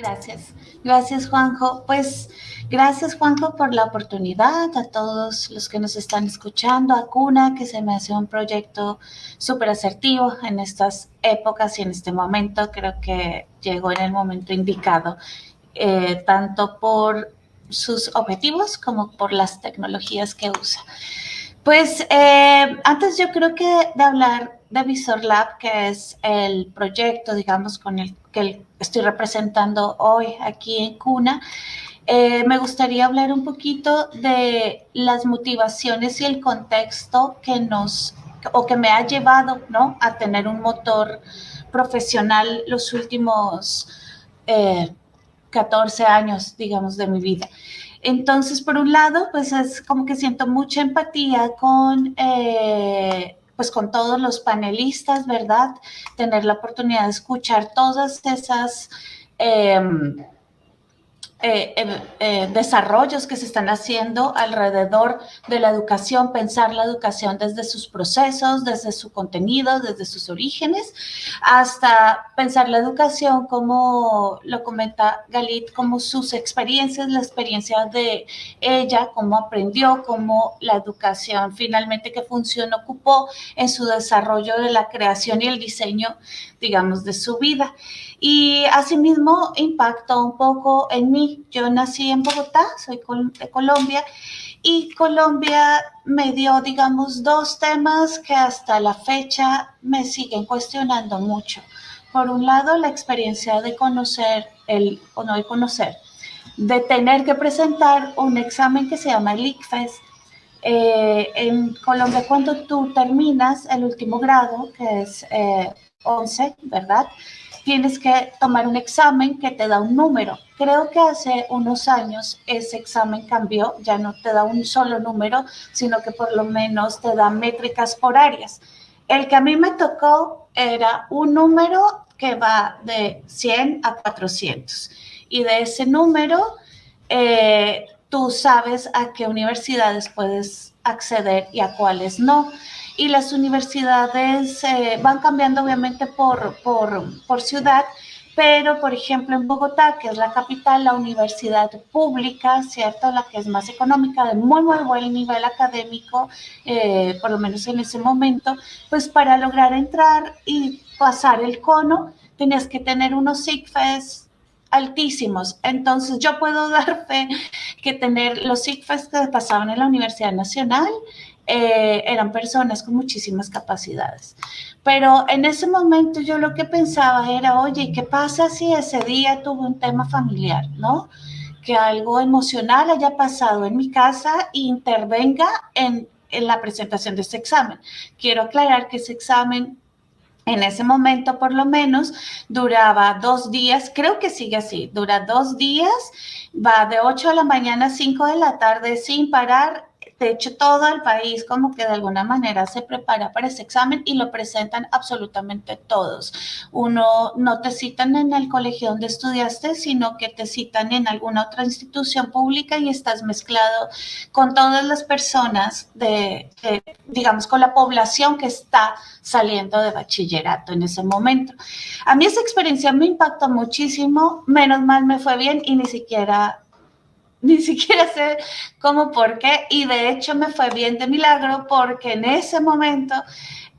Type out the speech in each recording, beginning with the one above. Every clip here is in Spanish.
Gracias, gracias Juanjo. Pues gracias Juanjo por la oportunidad, a todos los que nos están escuchando, a Cuna, que se me hace un proyecto súper asertivo en estas épocas y en este momento. Creo que llegó en el momento indicado, tanto por sus objetivos como por las tecnologías que usa. Pues antes yo creo que de hablar de Visor Lab, que es el proyecto, digamos, con el que estoy representando hoy aquí en Cuna, me gustaría hablar un poquito de las motivaciones y el contexto que nos, o que me ha llevado, ¿no?, a tener un motor profesional los últimos 14 años, digamos, de mi vida. Entonces, por un lado, pues es como que siento mucha empatía pues con todos los panelistas, ¿verdad? Tener la oportunidad de escuchar todas esas eh, desarrollos que se están haciendo alrededor de la educación, pensar la educación desde sus procesos, desde su contenido, desde sus orígenes, hasta pensar la educación como lo comenta Galit, como sus experiencias, la experiencia de ella, cómo aprendió, cómo la educación finalmente qué función ocupó en su desarrollo de la creación y el diseño, digamos, de su vida. Y asimismo impactó un poco en mí. Yo nací en Bogotá, soy de Colombia, y Colombia me dio, digamos, dos temas que hasta la fecha me siguen cuestionando mucho. Por un lado, la experiencia de conocer, o no de conocer, de tener que presentar un examen que se llama el ICFES. En Colombia, cuando tú terminas el último grado, que es 11, ¿verdad? Tienes que tomar un examen que te da un número. Creo que hace unos años ese examen cambió, ya no te da un solo número, sino que por lo menos te da métricas por áreas. El que a mí me tocó era un número que va de 100 a 400. Y de ese número, tú sabes a qué universidades puedes acceder y a cuáles no. Y las universidades van cambiando obviamente por ciudad, pero por ejemplo en Bogotá, que es la capital, la universidad pública, ¿cierto?, la que es más económica, de muy, muy buen nivel académico, por lo menos en ese momento, pues para lograr entrar y pasar el cono, tenías que tener unos ICFES altísimos. Entonces yo puedo dar fe que tener los ICFES que pasaban en la Universidad Nacional eran personas con muchísimas capacidades. Pero en ese momento yo lo que pensaba era, oye, ¿qué pasa si ese día tuve un tema familiar, ¿no? Que algo emocional haya pasado en mi casa e intervenga en la presentación de ese examen. Quiero aclarar que ese examen en ese momento, por lo menos, duraba 2 días, creo que sigue así, dura 2 días, va de 8 de la mañana a 5 de la tarde sin parar. De hecho, todo el país como que de alguna manera se prepara para ese examen y lo presentan absolutamente todos. Uno no te citan en el colegio donde estudiaste, sino que te citan en alguna otra institución pública y estás mezclado con todas las personas digamos, con la población que está saliendo de bachillerato en ese momento. A mí esa experiencia me impactó muchísimo, menos mal me fue bien y ni siquiera sé cómo, por qué, y de hecho me fue bien de milagro porque en ese momento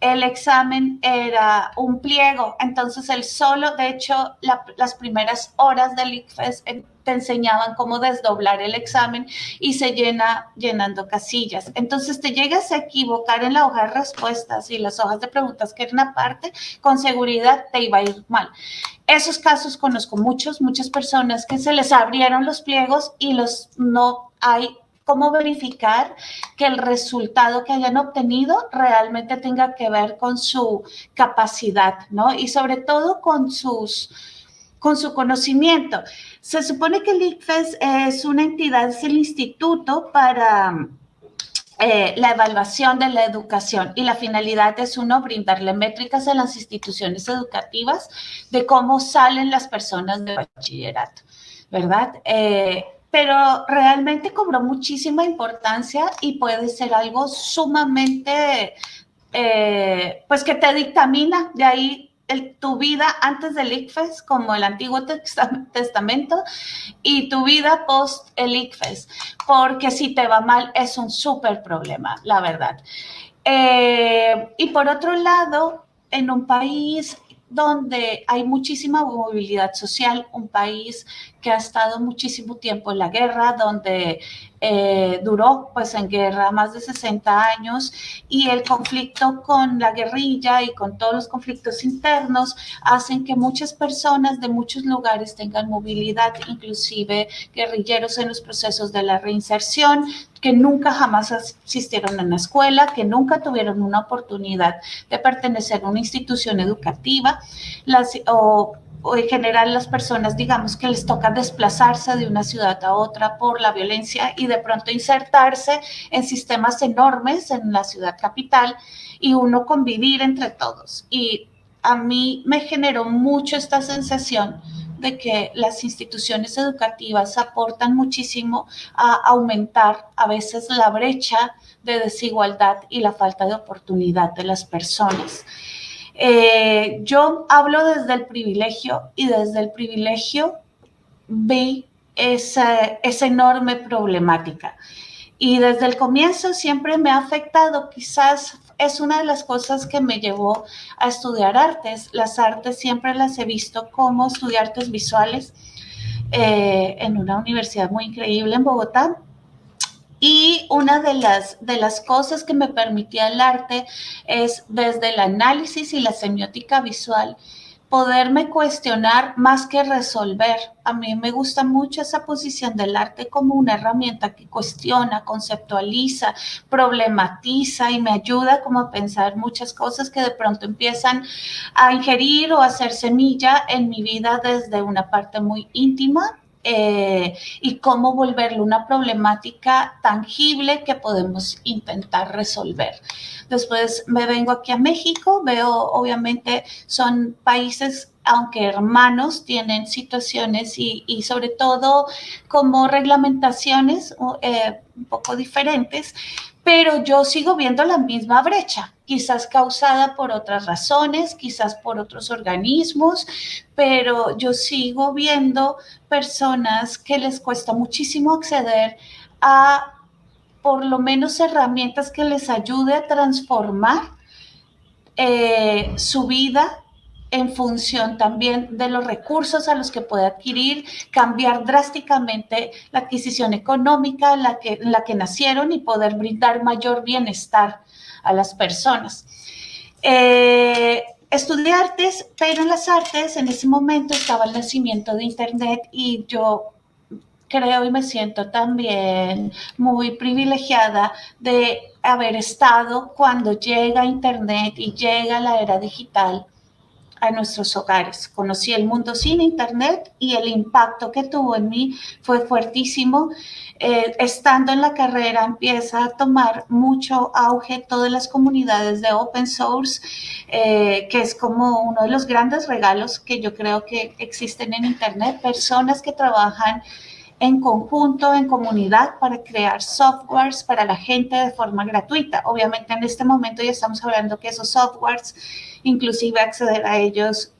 el examen era un pliego, entonces el solo, de hecho, las primeras horas del ICFES te enseñaban cómo desdoblar el examen y se llena llenando casillas. Entonces te llegas a equivocar en la hoja de respuestas y las hojas de preguntas que eran aparte, con seguridad te iba a ir mal. Esos casos conozco muchas personas que se les abrieron los pliegos y no hay cómo verificar que el resultado que hayan obtenido realmente tenga que ver con su capacidad, ¿no? Y sobre todo con su conocimiento. Se supone que el ICFES es una entidad, es el instituto para la evaluación de la educación y la finalidad es brindarle métricas a las instituciones educativas de cómo salen las personas de bachillerato, ¿verdad? Pero realmente cobró muchísima importancia y puede ser algo sumamente, pues que te dictamina, de ahí tu vida antes del ICFES, como el Antiguo Testamento, y tu vida post el ICFES, porque si te va mal es un súper problema, la verdad. Y por otro lado, en un país donde hay muchísima movilidad social, un país que ha estado muchísimo tiempo en la guerra, donde duró pues en guerra más de 60 años y el conflicto con la guerrilla y con todos los conflictos internos hacen que muchas personas de muchos lugares tengan movilidad, inclusive guerrilleros en los procesos de la reinserción, que nunca jamás asistieron a una escuela, que nunca tuvieron una oportunidad de pertenecer a una institución educativa, o en general las personas, digamos, que les toca desplazarse de una ciudad a otra por la violencia y de pronto insertarse en sistemas enormes en la ciudad capital y uno convivir entre todos. Y a mí me generó mucho esta sensación de que las instituciones educativas aportan muchísimo a aumentar a veces la brecha de desigualdad y la falta de oportunidad de las personas. Yo hablo desde el privilegio y desde el privilegio vi esa enorme problemática. Y desde el comienzo siempre me ha afectado, quizás es una de las cosas que me llevó a estudiar artes. Las artes siempre las he visto como estudiar artes visuales en una universidad muy increíble en Bogotá. Y una de las cosas que me permitía el arte es desde el análisis y la semiótica visual poderme cuestionar más que resolver. A mí me gusta mucho esa posición del arte como una herramienta que cuestiona, conceptualiza, problematiza y me ayuda como a pensar muchas cosas que de pronto empiezan a ingerir o a hacer semilla en mi vida desde una parte muy íntima. Y cómo volverlo una problemática tangible que podemos intentar resolver. Después me vengo aquí a México, veo obviamente son países, aunque hermanos, tienen situaciones y sobre todo como reglamentaciones un poco diferentes, pero yo sigo viendo la misma brecha, quizás causada por otras razones, quizás por otros organismos, pero yo sigo viendo personas que les cuesta muchísimo acceder a por lo menos herramientas que les ayude a transformar su vida en función también de los recursos a los que puede adquirir, cambiar drásticamente la adquisición económica en la que nacieron y poder brindar mayor bienestar a las personas. Estudié artes, pero en las artes en ese momento estaba el nacimiento de Internet y yo creo y me siento también muy privilegiada de haber estado cuando llega Internet y llega la era digital a nuestros hogares. Conocí el mundo sin Internet y el impacto que tuvo en mí fue fuertísimo. Estando en la carrera empieza a tomar mucho auge todas las comunidades de open source, que es como uno de los grandes regalos que yo creo que existen en Internet, personas que trabajan en conjunto, en comunidad, para crear softwares para la gente de forma gratuita. Obviamente en este momento ya estamos hablando que esos softwares, inclusive acceder a ellos,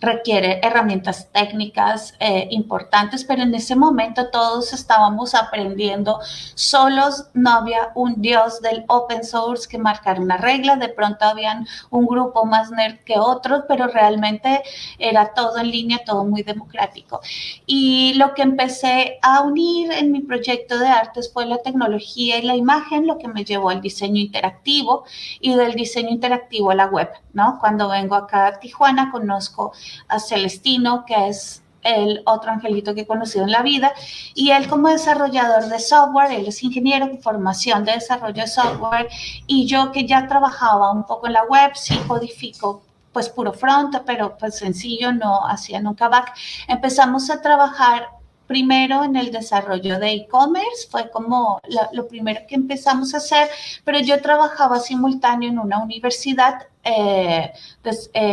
requiere herramientas técnicas importantes, pero en ese momento todos estábamos aprendiendo solos, no había un dios del open source que marcara una regla, de pronto habían un grupo más nerd que otros, pero realmente era todo en línea, todo muy democrático. Y lo que empecé a unir en mi proyecto de artes fue la tecnología y la imagen, lo que me llevó al diseño interactivo y del diseño interactivo a la web, ¿no? Cuando vengo acá a Tijuana conozco a Celestino, que es el otro angelito que he conocido en la vida, y él como desarrollador de software, él es ingeniero de formación de desarrollo de software, y yo que ya trabajaba un poco en la web, sí codifico pues puro front, pero pues sencillo, no hacía nunca back. Empezamos a trabajar primero en el desarrollo de e-commerce, fue como lo primero que empezamos a hacer, pero yo trabajaba simultáneo en una universidad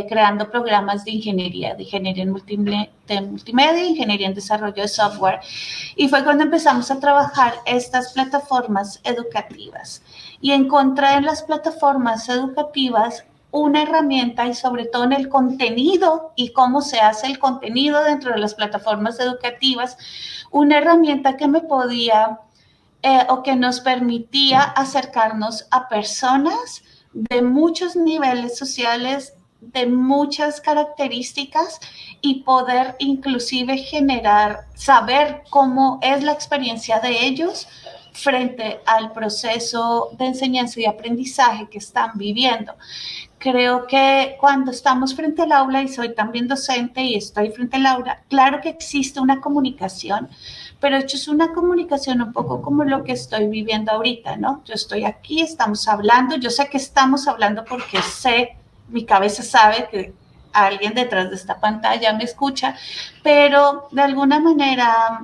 creando programas de ingeniería en multimedia, ingeniería en desarrollo de software, y fue cuando empezamos a trabajar estas plataformas educativas. Y encontré en las plataformas educativas una herramienta y sobre todo en el contenido y cómo se hace el contenido dentro de las plataformas educativas, una herramienta que me podía o que nos permitía acercarnos a personas de muchos niveles sociales, de muchas características y poder inclusive generar, saber cómo es la experiencia de ellos frente al proceso de enseñanza y aprendizaje que están viviendo. Creo que cuando estamos frente al aula, y soy también docente y estoy frente al aula, claro que existe una comunicación, pero hecho es una comunicación un poco como lo que estoy viviendo ahorita, ¿no? Yo estoy aquí, estamos hablando, yo sé que estamos hablando porque sé, mi cabeza sabe que alguien detrás de esta pantalla me escucha, pero de alguna manera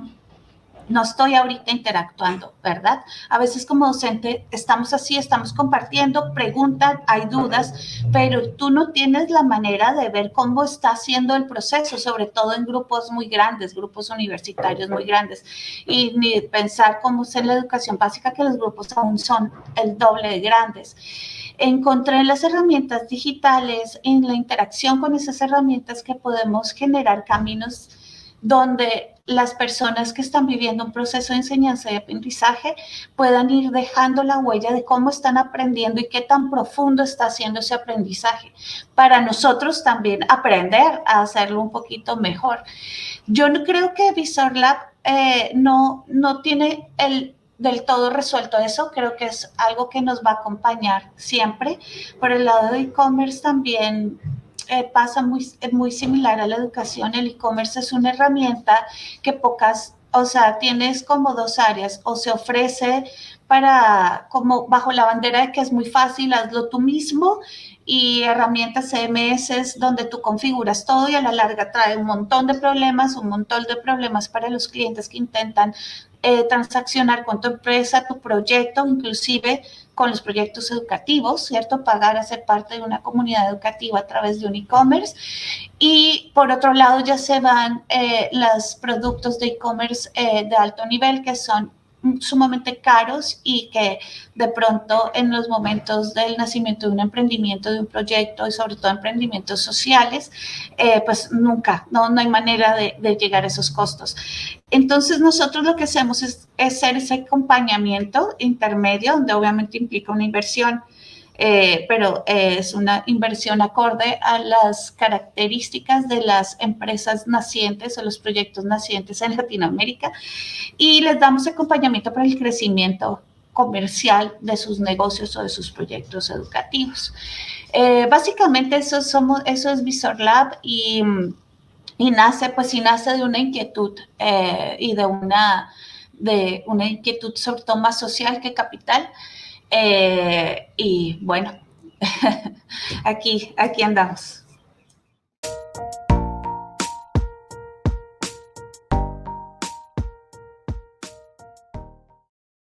no estoy ahorita interactuando, ¿verdad? A veces como docente estamos así, estamos compartiendo, preguntan, hay dudas, pero tú no tienes la manera de ver cómo está haciendo el proceso, sobre todo en grupos muy grandes, grupos universitarios muy grandes, y ni pensar cómo es en la educación básica, que los grupos aún son el doble de grandes. Encontré en las herramientas digitales, en la interacción con esas herramientas, que podemos generar caminos donde las personas que están viviendo un proceso de enseñanza y aprendizaje puedan ir dejando la huella de cómo están aprendiendo y qué tan profundo está haciendo ese aprendizaje, para nosotros también aprender a hacerlo un poquito mejor. Yo no creo que VisorLab no tiene del todo resuelto eso, creo que es algo que nos va a acompañar siempre. Por el lado de e-commerce también pasa muy similar a la educación. El e-commerce es una herramienta que o sea, tienes como dos áreas, o se ofrece para, como bajo la bandera de que es muy fácil, hazlo tú mismo, y herramientas CMS donde tú configuras todo y a la larga trae un montón de problemas para los clientes que intentan transaccionar con tu empresa, tu proyecto, inclusive con los proyectos educativos, ¿cierto? Pagar a ser parte de una comunidad educativa a través de un e-commerce. Y por otro lado ya se van los productos de e-commerce de alto nivel, que son sumamente caros y que de pronto en los momentos del nacimiento de un emprendimiento, de un proyecto y sobre todo emprendimientos sociales, pues nunca, no hay manera de llegar a esos costos. Entonces nosotros lo que hacemos es hacer ese acompañamiento intermedio, donde obviamente implica una inversión, pero es una inversión acorde a las características de las empresas nacientes o los proyectos nacientes en Latinoamérica, y les damos acompañamiento para el crecimiento comercial de sus negocios o de sus proyectos educativos. Básicamente eso es VisorLab, y nace de una inquietud y de una inquietud sobre todo más social que capital. Y bueno, aquí andamos.